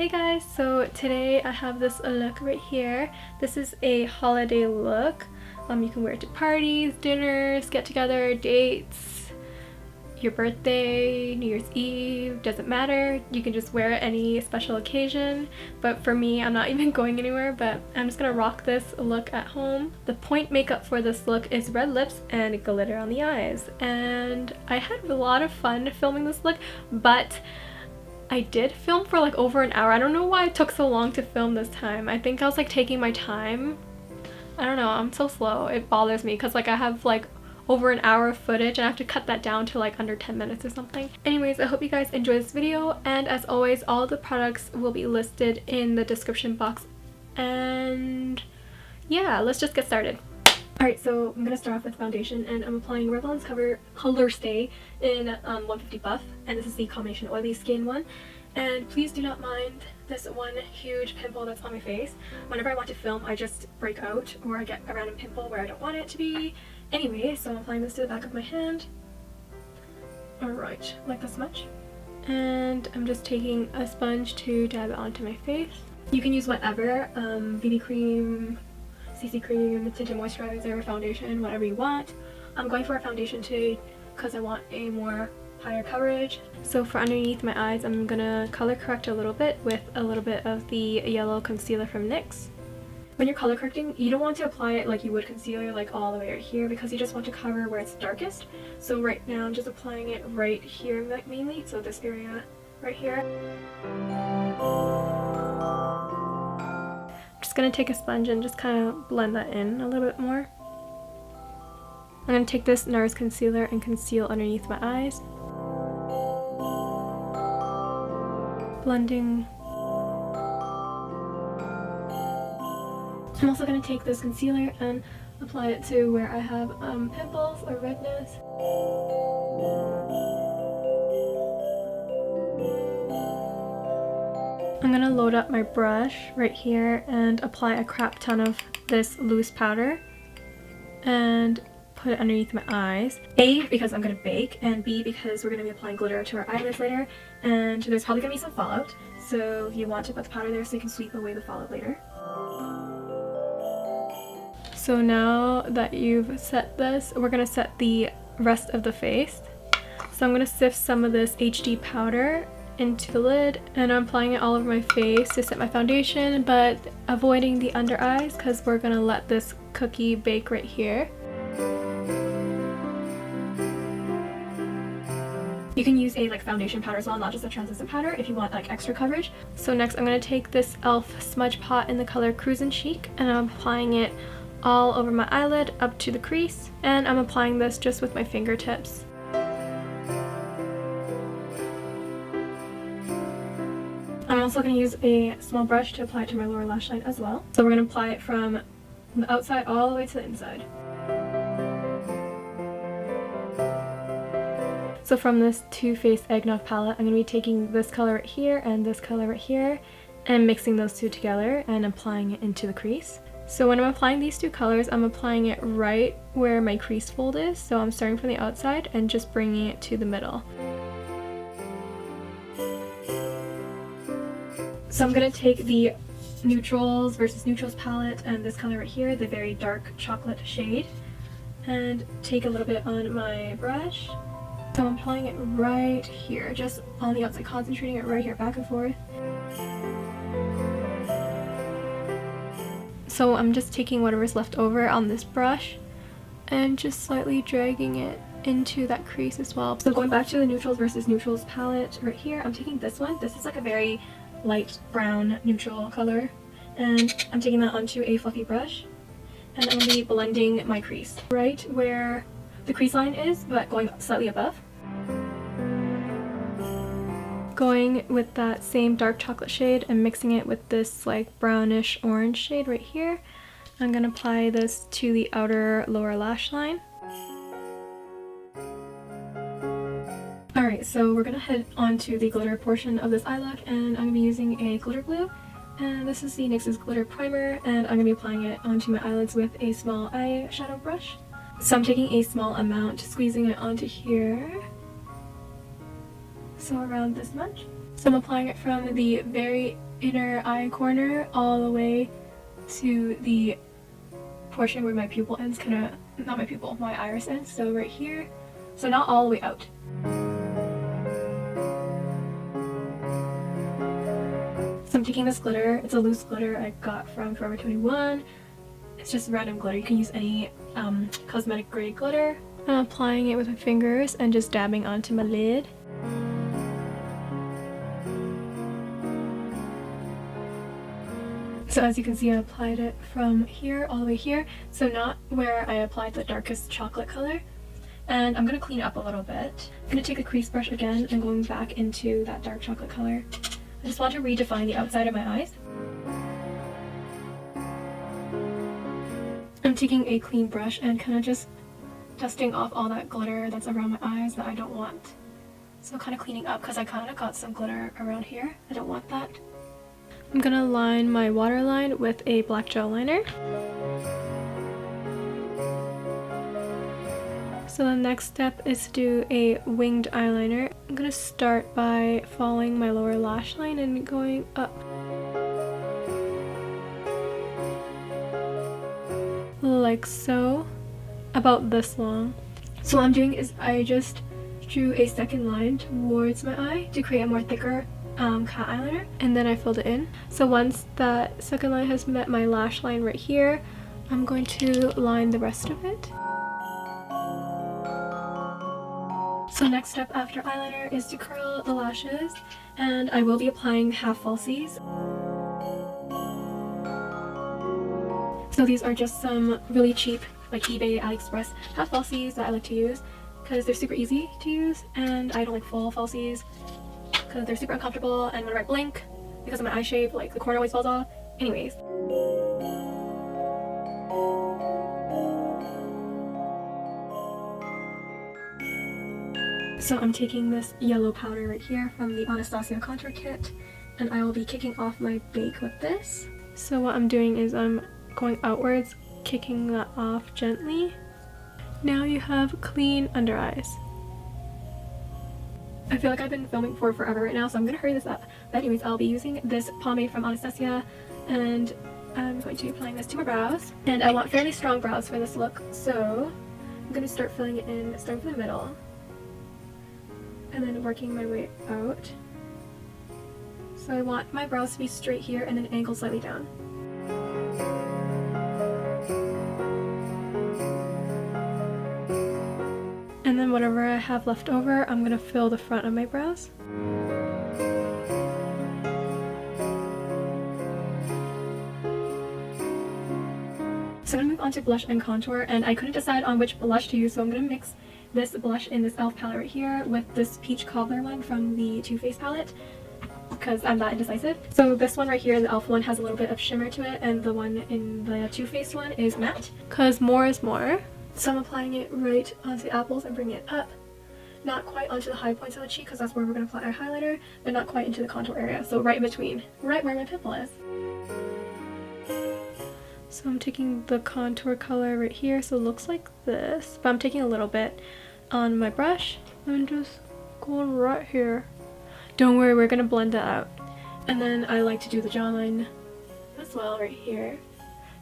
Hey guys, so today I have this look right here. This is a holiday look. You can wear it to parties, dinners, get together, dates, your birthday, New Year's Eve, doesn't matter. You can just wear it any special occasion. But for me, I'm not even going anywhere, but I'm just gonna rock this look at home. The point makeup for this look is red lips and glitter on the eyes. And I had a lot of fun filming this look, but I did film for like over an hour. I don't know why it took so long to film this time. I think I was like taking my time. I don't know, I'm so slow. It bothers me because like I have like over an hour of footage and I have to cut that down to like under 10 minutes or something. Anyways, I hope you guys enjoy this video, and as always, all the products will be listed in the description box. And yeah, let's just get started. Alright, so I'm gonna start off with foundation, and I'm applying Revlon's ColorStay in 150 Buff, and this is the combination oily skin one. And please do not mind this one huge pimple that's on my face. Whenever I want to film, I just break out, or I get a random pimple where I don't want it to be. Anyway, so I'm applying this to the back of my hand. Alright, like this much. And I'm just taking a sponge to dab it onto my face. You can use whatever, BB cream, CC cream, tinted moisturizer, foundation, whatever you want. I'm going for a foundation today because I want a more higher coverage. So for underneath my eyes, I'm gonna color correct a little bit with a little bit of the yellow concealer from NYX. When you're color correcting, you don't want to apply it like you would concealer, like all the way right here, because you just want to cover where it's darkest. So right now I'm just applying it right here mainly, so this area right here. I'm just gonna take a sponge and just kind of blend that in a little bit more. I'm gonna take this NARS concealer and conceal underneath my eyes. Blending. I'm also going to take this concealer and apply it to where I have pimples or redness. I'm going to load up my brush right here and apply a crap ton of this loose powder and put it underneath my eyes. A, because I'm going to bake, and B, because we're going to be applying glitter to our eyelids later, and there's probably going to be some fallout, so you want to put the powder there so you can sweep away the fallout later. So now that you've set this, we're going to set the rest of the face. So I'm going to sift some of this HD powder into the lid, and I'm applying it all over my face to set my foundation, but avoiding the under eyes because we're going to let this cookie bake right here. You can use a foundation powder as well, not just a translucent powder, if you want extra coverage. So next I'm going to take this E.L.F smudge pot in the color Cruisin Chic, and I'm applying it all over my eyelid up to the crease, and I'm applying this just with my fingertips. I'm also going to use a small brush to apply it to my lower lash line as well. So we're going to apply it from the outside all the way to the inside. So from this Too Faced Eggnog palette, I'm going to be taking this color right here and this color right here and mixing those two together and applying it into the crease. So when I'm applying these two colors, I'm applying it right where my crease fold is. So I'm starting from the outside and just bringing it to the middle. So I'm going to take the New-Trals versus New-Trals palette and this color right here, the very dark chocolate shade, and take a little bit on my brush. So I'm applying it right here, just on the outside, concentrating it right here, back and forth. So I'm just taking whatever's left over on this brush and just slightly dragging it into that crease as well. So going back to the New-Trals versus New-Trals palette right here, I'm taking this one. This is like a very light brown neutral color, and I'm taking that onto a fluffy brush, and I'm going to be blending my crease right where the crease line is, but going slightly above. Going with that same dark chocolate shade and mixing it with this brownish orange shade right here. I'm going to apply this to the outer lower lash line. Alright, so we're going to head on to the glitter portion of this eye look, and I'm going to be using a glitter glue. And this is the NYX Glitter Primer, and I'm going to be applying it onto my eyelids with a small eyeshadow brush. So I'm taking a small amount, squeezing it onto here. So around this much. So I'm applying it from the very inner eye corner all the way to the portion where my pupil ends, kind of, not my pupil, my iris ends, so right here. So not all the way out. So I'm taking this glitter. It's a loose glitter I got from Forever 21. It's just random glitter. You can use any cosmetic grade glitter. I'm applying it with my fingers and just dabbing onto my lid. So as you can see, I applied it from here all the way here. So not where I applied the darkest chocolate color. And I'm going to clean up a little bit. I'm going to take a crease brush again and going back into that dark chocolate color. I just want to redefine the outside of my eyes. I'm taking a clean brush and kind of just dusting off all that glitter that's around my eyes that I don't want. So kind of cleaning up because I kind of got some glitter around here. I don't want that. I'm gonna line my waterline with a black gel liner. So the next step is to do a winged eyeliner. I'm gonna start by following my lower lash line and going up. Like so. About this long. So what I'm doing is I just drew a second line towards my eye to create a more thicker cat eyeliner, and then I filled it in. So once that second line has met my lash line right here, I'm going to line the rest of it. So next step after eyeliner is to curl the lashes, and I will be applying half falsies. So these are just some really cheap, like eBay, AliExpress half falsies that I like to use because they're super easy to use, and I don't like full falsies because they're super uncomfortable, and whenever I blink, because of my eye shape, like the corner always falls off. Anyways. So I'm taking this yellow powder right here from the Anastasia contour kit, and I will be kicking off my bake with this. So what I'm doing is I'm going outwards, kicking that off gently. Now you have clean under eyes. I feel like I've been filming for forever right now, so I'm gonna hurry this up. But anyways, I'll be using this pomade from Anastasia, and I'm going to be applying this to my brows. And I want fairly strong brows for this look, so I'm gonna start filling it in, starting from the middle, and then working my way out. So I want my brows to be straight here and then angled slightly down. And then whatever I have left over, I'm gonna fill the front of my brows. So I'm gonna move on to blush and contour, and I couldn't decide on which blush to use, so I'm gonna mix this blush in this E.L.F palette right here with this peach cobbler one from the Too Faced palette, because I'm that indecisive. So this one right here, the E.L.F one, has a little bit of shimmer to it, and the one in the Too Faced one is matte, because more is more. So I'm applying it right onto the apples and bringing it up. Not quite onto the high points of the cheek, because that's where we're going to apply our highlighter, but not quite into the contour area. So right in between, right where my pimple is. So I'm taking the contour color right here, so it looks like this. But I'm taking a little bit on my brush and just going right here. Don't worry, we're going to blend that out. And then I like to do the jawline as well right here,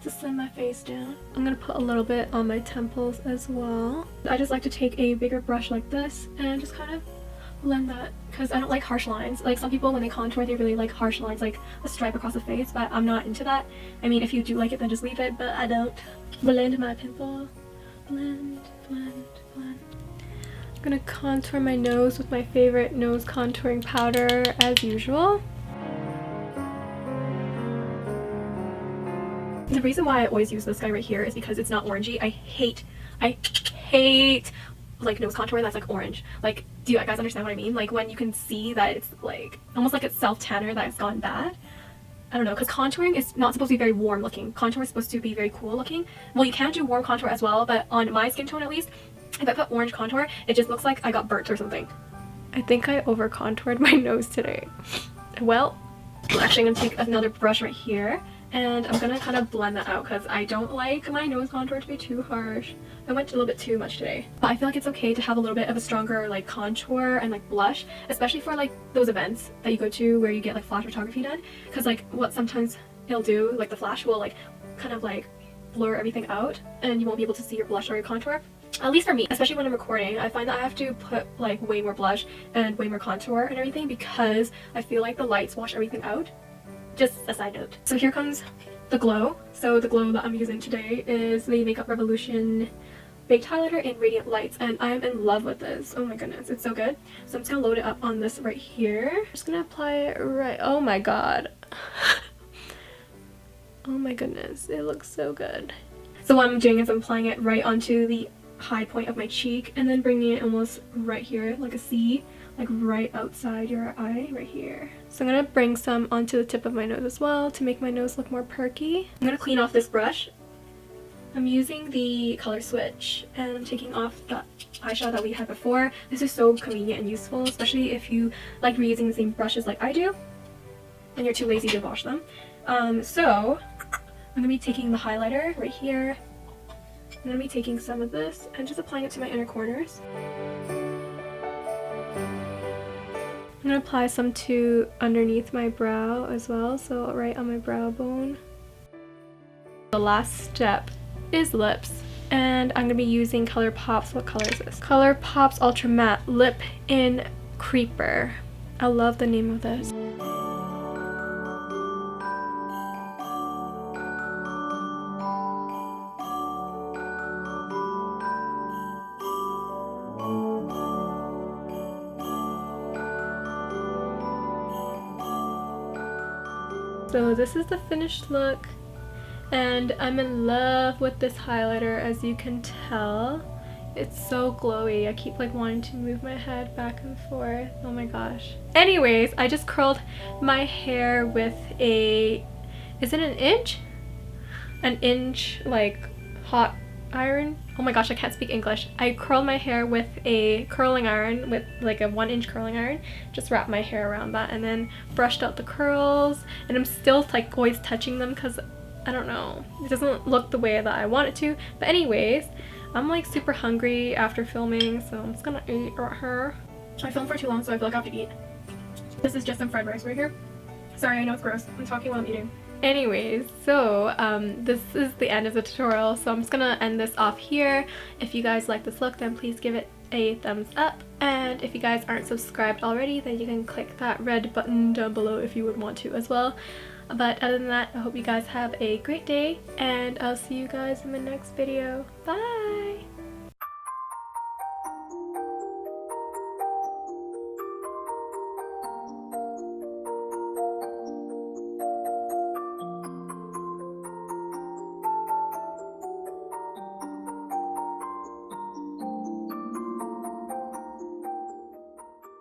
to slim my face down. I'm gonna put a little bit on my temples as well. I just like to take a bigger brush like this and just kind of blend that, because I don't like harsh lines. Like some people, when they contour, they really like harsh lines, like a stripe across the face, but I'm not into that. I mean, if you do like it, then just leave it, but I don't. Blend my pimple. Blend, blend, blend. I'm gonna contour my nose with my favorite nose contouring powder as usual. The reason why I always use this guy right here is because it's not orangey. I hate like nose contour that's like orange. Like, do you guys understand what I mean? Like when you can see that it's like almost like it's self-tanner that it's gone bad. I don't know, because contouring is not supposed to be very warm looking. Contour is supposed to be very cool looking. Well, you can do warm contour as well, but on my skin tone at least, if I put orange contour, it just looks like I got burnt or something. I think I over contoured my nose today. Well, I'm actually gonna take another brush right here And I'm gonna kind of blend that out because I don't like my nose contour to be too harsh. I went a little bit too much today. But I feel like it's okay to have a little bit of a stronger like contour and like blush, especially for like those events that you go to where you get like flash photography done. Because like what sometimes it'll do, like the flash will like kind of like blur everything out and you won't be able to see your blush or your contour. At least for me, especially when I'm recording, I find that I have to put like way more blush and way more contour and everything because I feel like the lights wash everything out. Just a side note. So here comes the glow. So the glow that I'm using today is the Makeup Revolution Baked Highlighter in Radiant Lights, and I am in love with this. Oh my goodness, it's so good. So I'm just gonna load it up on this right here. I'm just gonna apply it right. Oh my god. Oh my goodness, it looks so good. So what I'm doing is I'm applying it right onto the high point of my cheek and then bringing it almost right here, like a C, like right outside your eye, right here. So I'm gonna bring some onto the tip of my nose as well to make my nose look more perky. I'm gonna clean off this brush. I'm using the Color Switch and I'm taking off the eyeshadow that we had before. This is so convenient and useful, especially if you like reusing the same brushes like I do and you're too lazy to wash them. So I'm gonna be taking the highlighter right here. I'm gonna be taking some of this and just applying it to my inner corners. I'm gonna apply some to underneath my brow as well, so right on my brow bone. The last step is lips, and I'm gonna be using ColourPop's, what color is this? ColourPop's Ultra Matte Lip in Creeper. I love the name of this. So this is the finished look, and I'm in love with this highlighter, as you can tell. It's so glowy. I keep like wanting to move my head back and forth. Oh my gosh. Anyways, I just curled my hair with a, is it an inch? An inch like hot iron. Oh my gosh, I can't speak English. I curled my hair with a curling iron, with like a 1-inch curling iron. Just wrapped my hair around that and then brushed out the curls, and I'm still like always touching them because I don't know, it doesn't look the way that I want it to. But anyways, I'm like super hungry after filming, so I'm just gonna eat right here. I filmed for too long, so I feel like I have to eat. This is just some fried rice right here. Sorry, I know it's gross. I'm talking while I'm eating. Anyways, so this is the end of the tutorial, so I'm just gonna end this off here. If you guys like this look, then please give it a thumbs up, and if you guys aren't subscribed already, then you can click that red button down below if you would want to as well. But other than that, I hope you guys have a great day, and I'll see you guys in the next video. Bye!